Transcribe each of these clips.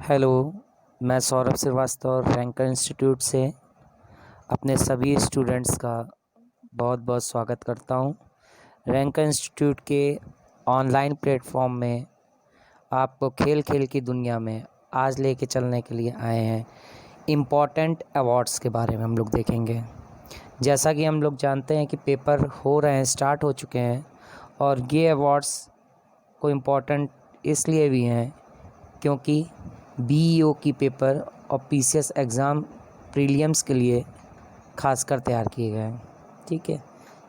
Hello, मैं Saurabh Srivastava ranker institute से अपने सभी स्टूडेंट्स का बहुत बहुत स्वागत करता हूं। रैंकर इंस्टीट्यूट के ऑनलाइन प्लेटफॉर्म में आपको खेल खेल की दुनिया में आज लेके चलने के लिए आए हैं। इम्पॉर्टेंट अवार्ड्स के बारे में हम लोग देखेंगे। जैसा कि हम लोग जानते हैं कि पेपर हो रहे हैं, स्टार्ट हो चुके हैं, और ये अवार्ड्स को इम्पॉर्टेंट इसलिए भी हैं क्योंकि बीईओ की पेपर और पीसीएस एग्ज़ाम प्रीलिम्स के लिए खासकर तैयार किए गए हैं। ठीक है,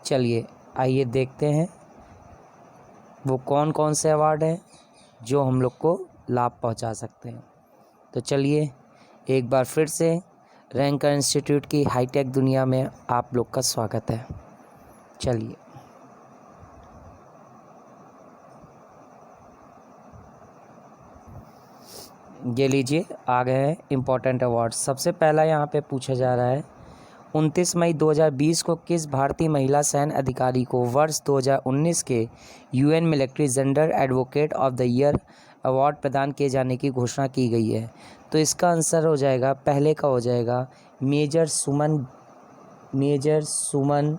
चलिए आइए देखते हैं वो कौन कौन से अवार्ड हैं जो हम लोग को लाभ पहुंचा सकते हैं। तो चलिए एक बार फिर से रैंकर इंस्टीट्यूट की हाईटेक दुनिया में आप लोग का स्वागत है। चलिए ये लीजिए, आ गए हैं इम्पोर्टेंट अवार्ड। सबसे पहला यहाँ पे पूछा जा रहा है 29 मई 2020 को किस भारतीय महिला सैन्य अधिकारी को वर्ष 2019 के UN military gender advocate of the year award प्रदान किए जाने की घोषणा की गई है? तो इसका आंसर हो जाएगा, पहले का हो जाएगा मेजर सुमन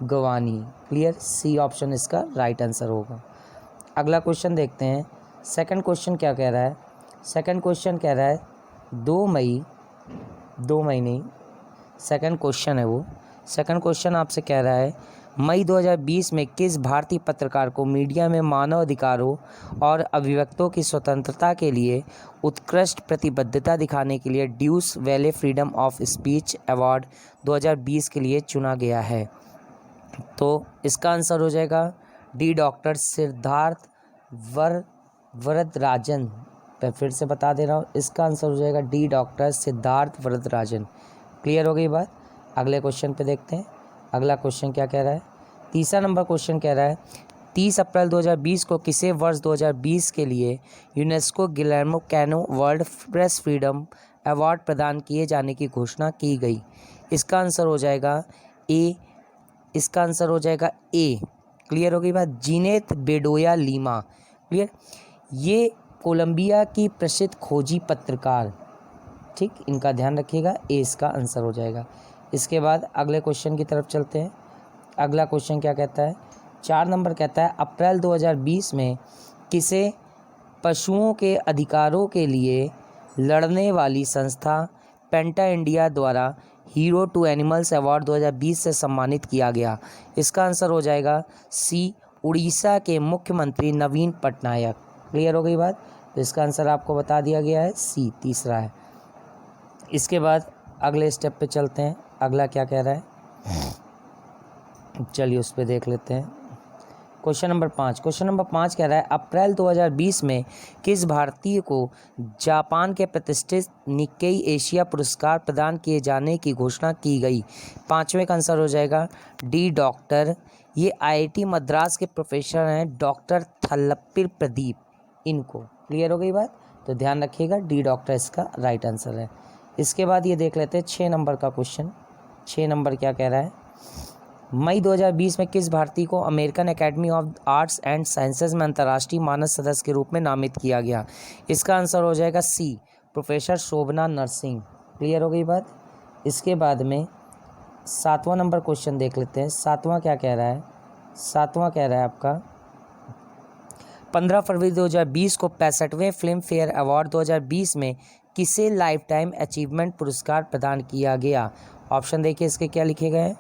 गवानी। क्लियर, सी ऑप्शन इसका राइट आंसर होगा। अगला क्वेश्चन देखते हैं। सेकंड क्वेश्चन क्या कह रहा है? सेकंड क्वेश्चन कह रहा है 2 मई नहीं, सेकंड क्वेश्चन है वो। सेकंड क्वेश्चन आपसे कह रहा है मई 2020 में किस भारतीय पत्रकार को मीडिया में मानव अधिकारों और अभिव्यक्तों की स्वतंत्रता के लिए उत्कृष्ट प्रतिबद्धता दिखाने के लिए ड्यूस वैले फ्रीडम ऑफ स्पीच अवार्ड 2020 के लिए चुना गया है? तो इसका आंसर हो जाएगा डी डॉक्टर सिद्धार्थ वरदराजन। मैं फिर से बता दे रहा हूँ, इसका आंसर हो जाएगा D doctor Siddharth Varadarajan. Clear हो गई बात? अगले क्वेश्चन पे देखते हैं। अगला क्वेश्चन क्या कह रहा है? तीसरा नंबर क्वेश्चन कह रहा है 30 अप्रैल 2020 को किसे वर्ष 2020 के लिए UNESCO Guillermo Cano World Press Freedom Award प्रदान किए जाने की घोषणा की गई? इसका आंसर हो जाएगा ए। इसका आंसर हो जाएगा ए। क्लियर हो गई बात? जीनेत बेडोया लीमा। क्लियर, ये कोलंबिया की प्रसिद्ध खोजी पत्रकार। ठीक, इनका ध्यान रखिएगा, ए इसका आंसर हो जाएगा। इसके बाद अगले क्वेश्चन की तरफ चलते हैं। अगला क्वेश्चन क्या कहता है? 4 नंबर कहता है अप्रैल 2020 में किसे पशुओं के अधिकारों के लिए लड़ने वाली संस्था पेंटा इंडिया द्वारा हीरो टू एनिमल्स अवार्ड 2020 से सम्मानित किया गया? इसका आंसर हो जाएगा सी, उड़ीसा के मुख्यमंत्री नवीन पटनायक। क्लियर हो गई बात? तो इसका आंसर आपको बता दिया गया है, सी तीसरा है। इसके बाद अगले स्टेप पे चलते हैं। अगला क्या कह रहा है, चलिए उस पर देख लेते हैं। Question number 5। क्वेश्चन नंबर 5 कह रहा है अप्रैल 2020 में किस भारतीय को जापान के प्रतिष्ठित निक्केई एशिया पुरस्कार प्रदान किए जाने की घोषणा की गई? पाँचवें का आंसर हो जाएगा डी डॉक्टर, ये आईआईटी मद्रास के प्रोफेसर हैं डॉक्टर थल्लप्पी प्रदीप, इनको। क्लियर हो गई बात? तो ध्यान रखिएगा, डी डॉक्टर इसका राइट आंसर है। इसके बाद ये देख लेते हैं 6 नंबर का क्वेश्चन। 6 नंबर क्या कह रहा है? मई 2020 में किस भारतीय को American academy of arts and sciences में अंतर्राष्ट्रीय मानद सदस्य के रूप में नामित किया गया? इसका आंसर हो जाएगा सी, प्रोफेसर शोभना नरसिंह। क्लियर हो गई बात? इसके बाद में 7वां नंबर क्वेश्चन देख लेते हैं। 7वां क्या कह रहा है? 7वां कह रहा है आपका 15 फरवरी 2020 को 65वें फिल्म फेयर अवार्ड 2020 में किसे लाइफ टाइम अचीवमेंट पुरस्कार प्रदान किया गया? ऑप्शन देखिए इसके क्या लिखे गए हैं।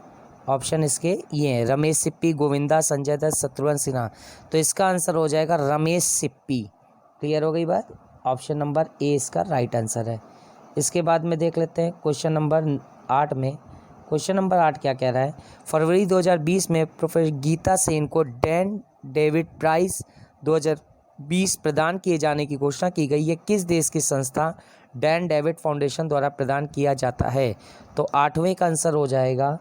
ऑप्शन इसके ये हैं, रमेश सिप्पी, गोविंदा, संजय दत्त, शत्रुघ्न सिन्हा। तो इसका आंसर हो जाएगा रमेश सिप्पी। क्लियर हो गई बात? ऑप्शन नंबर ए इसका राइट आंसर है। इसके बाद में देख लेते हैं क्वेश्चन नंबर 8 में। क्वेश्चन नंबर 8 क्या कह रहा है? फरवरी 2020 में प्रोफेसर गीता सेन को डैन डेविड प्राइज 2020 प्रदान किए जाने की घोषणा की गई है? किस देश की संस्था डैन डेविड फाउंडेशन द्वारा प्रदान किया जाता है? तो 8वें का आंसर हो जाएगा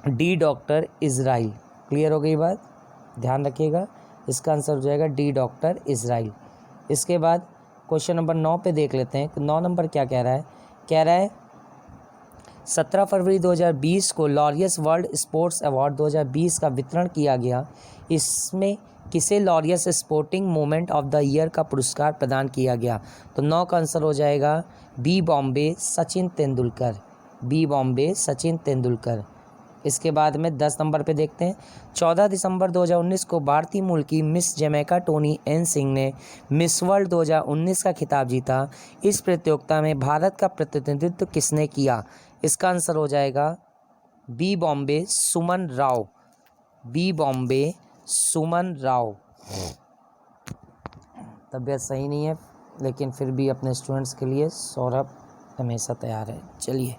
डी डॉक्टर इजराइल। क्लियर हो गई बात? ध्यान रखिएगा, इसका आंसर हो जाएगा डी डॉक्टर इजराइल। इसके बाद क्वेश्चन नंबर 9 पे देख लेते हैं। 9 नंबर क्या कह रहा है? कह रहा है 17 फरवरी 2020 को लॉरियस वर्ल्ड स्पोर्ट्स अवार्ड 2020 का वितरण किया गया। इसमें किसे Laureus sporting moment of the year का पुरस्कार प्रदान किया गया? तो 9 का आंसर हो जाएगा बी बॉम्बे सचिन तेंदुलकर, बी बॉम्बे सचिन तेंदुलकर। इसके बाद में 10 नंबर पे देखते हैं। 14 दिसंबर 2019 को भारतीय मूल की miss Jamaica Tony N Singh ने मिस वर्ल्ड 2019 का खिताब जीता। इस प्रतियोगिता में भारत का प्रतिनिधित्व किसने किया? इसका आंसर हो जाएगा बी बॉम्बे सुमन राव, बी बॉम्बे सुमन राव। तबीयत सही नहीं है लेकिन फिर भी अपने स्टूडेंट्स के लिए सौरभ हमेशा तैयार है। चलिए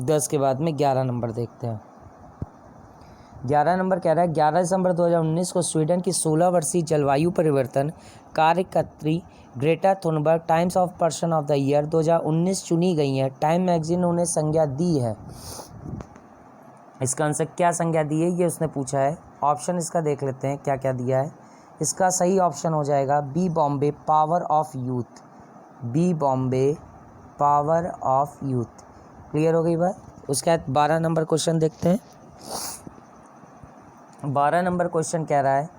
10 के बाद में 11 नंबर देखते हैं। 11 नंबर कह रहा है 11 दिसंबर 2019 को स्वीडन की 16 वर्षीय जलवायु परिवर्तन कार्यकर्त्री Greta Thunberg Times of person of the year 2019 चुनी गई हैं। टाइम मैगजीन ने उन्हें संज्ञा दी है। इसका आंसर क्या संज्ञा दी है ये उसने पूछा है। ऑप्शन इसका देख लेते हैं क्या क्या दिया है। इसका सही ऑप्शन हो जाएगा B Bombay power of youth, B Bombay power of youth. Clear हो गई बात। उसके बाद 12 नंबर क्वेश्चन देखते हैं। 12 नंबर क्वेश्चन कह रहा है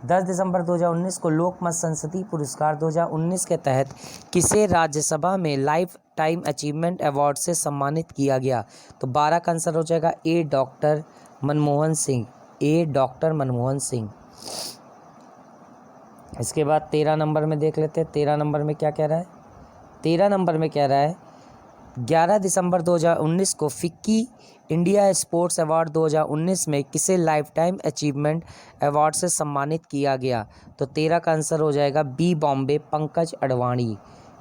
10 दिसंबर 2019 को लोकमत संसदीय पुरस्कार 2019 के तहत किसे राज्यसभा में लाइफ टाइम अचीवमेंट अवार्ड से सम्मानित किया गया? तो 12 का आंसर हो जाएगा ए डॉक्टर मनमोहन सिंह, ए डॉक्टर मनमोहन सिंह। इसके बाद 13 नंबर में देख लेते हैं। 13 नंबर में क्या कह रहा है? 13 नंबर में कह रहा है 11 दिसंबर 2019 को फिक्की इंडिया स्पोर्ट्स अवार्ड 2019 में किसे लाइफ टाइम अचीवमेंट अवार्ड से सम्मानित किया गया? तो 13 का आंसर हो जाएगा बी बॉम्बे पंकज अडवाणी।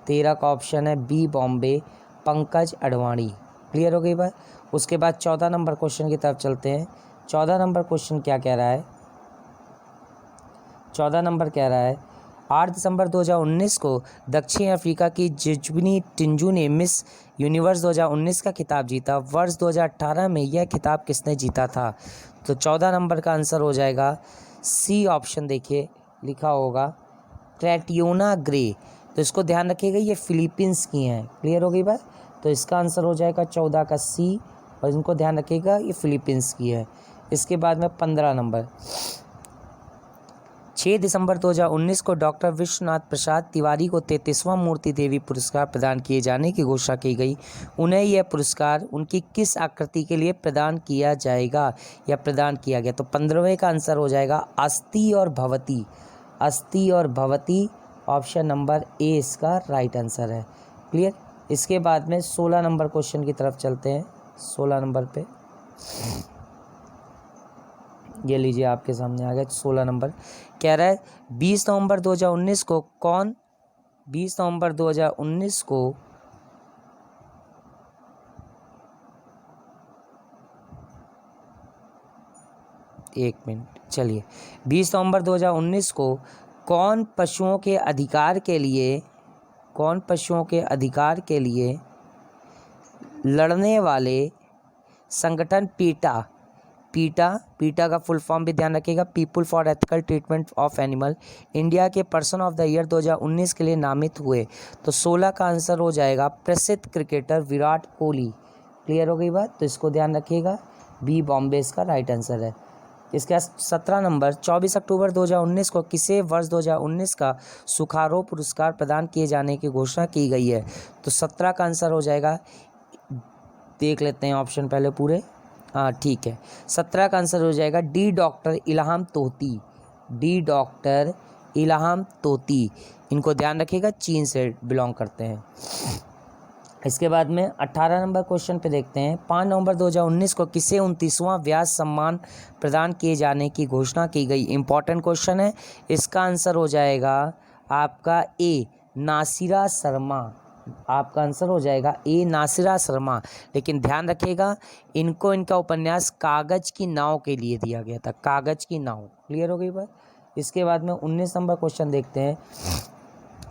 13 का ऑप्शन है बी बॉम्बे पंकज अडवाणी। क्लियर हो गई बात। उसके बाद 14 नंबर क्वेश्चन की तरफ चलते हैं। 14 नंबर क्वेश्चन क्या कह रहा है? 14 नंबर कह रहा है 8 दिसंबर 2019 को दक्षिण अफ्रीका की जिजबनी टिंजू ने मिस यूनिवर्स 2019 का खिताब जीता। वर्ष 2018 में यह खिताब किसने जीता था? तो 14 नंबर का आंसर हो जाएगा सी ऑप्शन। देखिए लिखा होगा क्रेटियोना ग्रे। तो इसको ध्यान रखिएगा ये फिलीपींस की हैं। क्लियर हो गई बात। तो इसका आंसर हो जाएगा 14 का सी और इनको ध्यान रखिएगा ये फिलीपींस की है। इसके बाद में 15 नंबर 6 दिसंबर 2019 को डॉक्टर विश्वनाथ प्रसाद तिवारी को 33वां मूर्ति देवी पुरस्कार प्रदान किए जाने की घोषणा की गई। उन्हें यह पुरस्कार उनकी किस आकृति के लिए प्रदान किया जाएगा या प्रदान किया गया? तो 15वें का आंसर हो जाएगा अस्थि और भवती, अस्थि और भवती। ऑप्शन नंबर ए इसका राइट आंसर है। क्लियर। इसके बाद में 16 नंबर क्वेश्चन की तरफ चलते हैं। 16 नंबर पे ये लीजिए आपके सामने आ गया। 16 नंबर कह रहा है 20 नवंबर 2019 को कौन 20 नवंबर 2019 को एक मिनट चलिए 20 नवंबर 2019 को कौन पशुओं के अधिकार के लिए लड़ने वाले संगठन पीटा का फुल फॉर्म भी ध्यान रखिएगा, people for ethical treatment of animal, India के पर्सन ऑफ द ईयर 2019 के लिए नामित हुए? तो 16 का आंसर हो जाएगा प्रसिद्ध क्रिकेटर विराट कोहली। क्लियर हो गई बात। तो इसको ध्यान रखिएगा बी बॉम्बे इसका राइट आंसर है। इसके बाद 17 नंबर 24 अक्टूबर 2019 को किसे वर्ष 2019 का सुखारो पुरस्कार प्रदान किए जाने की घोषणा की गई है? तो 17 का आंसर हो जाएगा, देख लेते हैं ऑप्शन पहले पूरे। हाँ ठीक है, 17 का आंसर हो जाएगा डी डॉक्टर इल्हाम तोती, डी डॉक्टर इल्हाम तोती। इनको ध्यान रखिएगा चीन से बिलोंग करते हैं। इसके बाद में 18 नंबर क्वेश्चन पे देखते हैं। 5 नवंबर 2019 को किसे 29वां व्यास सम्मान प्रदान किए जाने की घोषणा की गई? इंपॉर्टेंट क्वेश्चन है। इसका आंसर हो जाएगा आपका ए नासिरा शर्मा, आपका आंसर हो जाएगा ए नासिरा शर्मा। लेकिन ध्यान रखिएगा इनको इनका उपन्यास कागज की नाव के लिए दिया गया था, कागज की नाव। क्लियर हो गई बात। इसके बाद में 19 नंबर क्वेश्चन देखते हैं।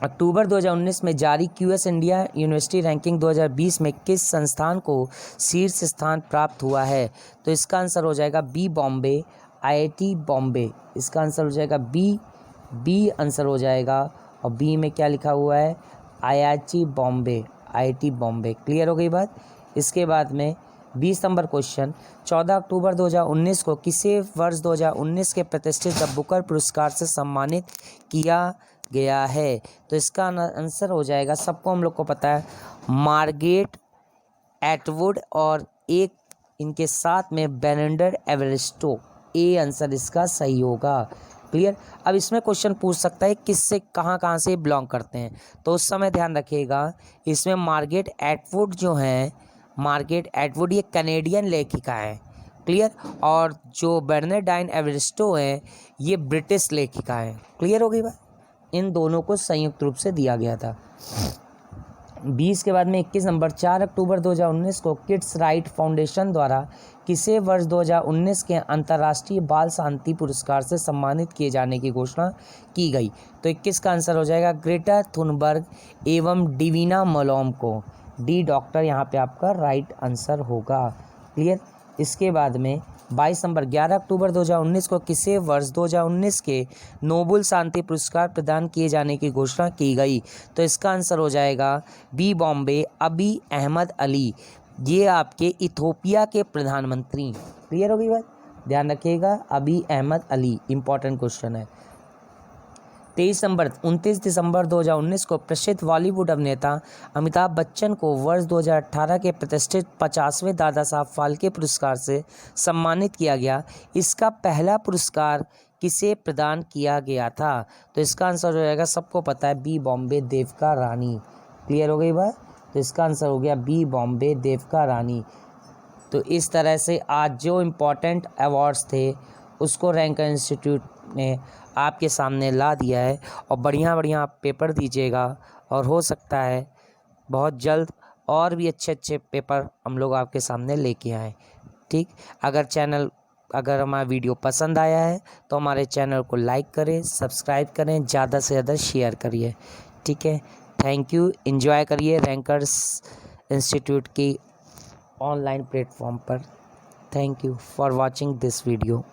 अक्टूबर 2019 में जारी क्यूएस इंडिया यूनिवर्सिटी रैंकिंग 2020 में किस संस्थान को शीर्ष स्थान प्राप्त हुआ है? तो इसका आंसर हो जाएगा बी बॉम्बे, आईआईटी बॉम्बे। इसका आंसर हो जाएगा बी आंसर हो जाएगा। और बी में क्या लिखा हुआ है? IIT Bombay, IIT Bombay. Clear हो गई बात। इसके बाद में 20 नंबर क्वेश्चन, 14 अक्टूबर 2019 को किसे वर्ष 2019 के प्रतिष्ठित द बुकर पुरस्कार से सम्मानित किया गया है? तो इसका आंसर हो जाएगा, सबको हम लोग को पता है, मार्गरेट एटवुड और एक इनके साथ में बेरेंडर एवरेस्टो। ए आंसर इसका सही होगा। क्लियर। अब इसमें क्वेश्चन पूछ सकता है किससे कहाँ से बिलोंग करते हैं, तो उस समय ध्यान रखिएगा इसमें मार्गरेट एटवुड जो हैं, मार्गरेट एटवुड ये कनेडियन लेखिका है। क्लियर। और जो बेर्नार्डाइन एवरेस्टो हैं ये ब्रिटिश लेखिका हैं। क्लियर हो गई बात। इन दोनों को संयुक्त रूप से दिया गया था। 20 के बाद में 21 नंबर, 4 अक्टूबर 2019 को किड्स राइट फाउंडेशन द्वारा किसे वर्ष 2019 के अंतर्राष्ट्रीय बाल शांति पुरस्कार से सम्मानित किए जाने की घोषणा की गई? तो 21 का आंसर हो जाएगा ग्रेटा थुनबर्ग एवं डिवीना मलोम को। डी डॉक्टर यहाँ पे आपका राइट आंसर होगा। क्लियर। इसके बाद में 22 नंबर, 11 अक्टूबर 2019 को किसे वर्ष 2019 के नोबेल शांति पुरस्कार प्रदान किए जाने की घोषणा की गई? तो इसका आंसर हो जाएगा बी बॉम्बे अबी अहमद अली, ये आपके इथोपिया के प्रधानमंत्री। क्लियर होगी बात, ध्यान रखिएगा, अबी अहमद अली, इंपॉर्टेंट क्वेश्चन है। 23 नंबर, 29 दिसंबर 2019 को प्रसिद्ध बॉलीवुड अभिनेता अमिताभ बच्चन को वर्ष 2018 के प्रतिष्ठित 50वें दादा साहब फाल्के पुरस्कार से सम्मानित किया गया। इसका पहला पुरस्कार किसे प्रदान किया गया था? तो इसका आंसर हो जाएगा, सबको पता है, बी बॉम्बे देविका रानी। क्लियर हो गई बात। तो इसका आंसर हो गया बी बॉम्बे देविका रानी। तो इस तरह से आज जो इम्पोर्टेंट अवार्ड्स थे उसको रैंकर इंस्टीट्यूट ने आपके सामने ला दिया है, और बढ़िया बढ़िया आप पेपर दीजिएगा, और हो सकता है बहुत जल्द और भी अच्छे अच्छे पेपर हम लोग आपके सामने लेके आएँ। ठीक। अगर हमारा वीडियो पसंद आया है तो हमारे चैनल को लाइक करें, सब्सक्राइब करें, ज़्यादा से ज़्यादा शेयर करिए। ठीक है। Thank you. एंजॉय करिए रैंकर्स इंस्टीट्यूट की ऑनलाइन प्लेटफॉर्म पर। Thank you for watching this video.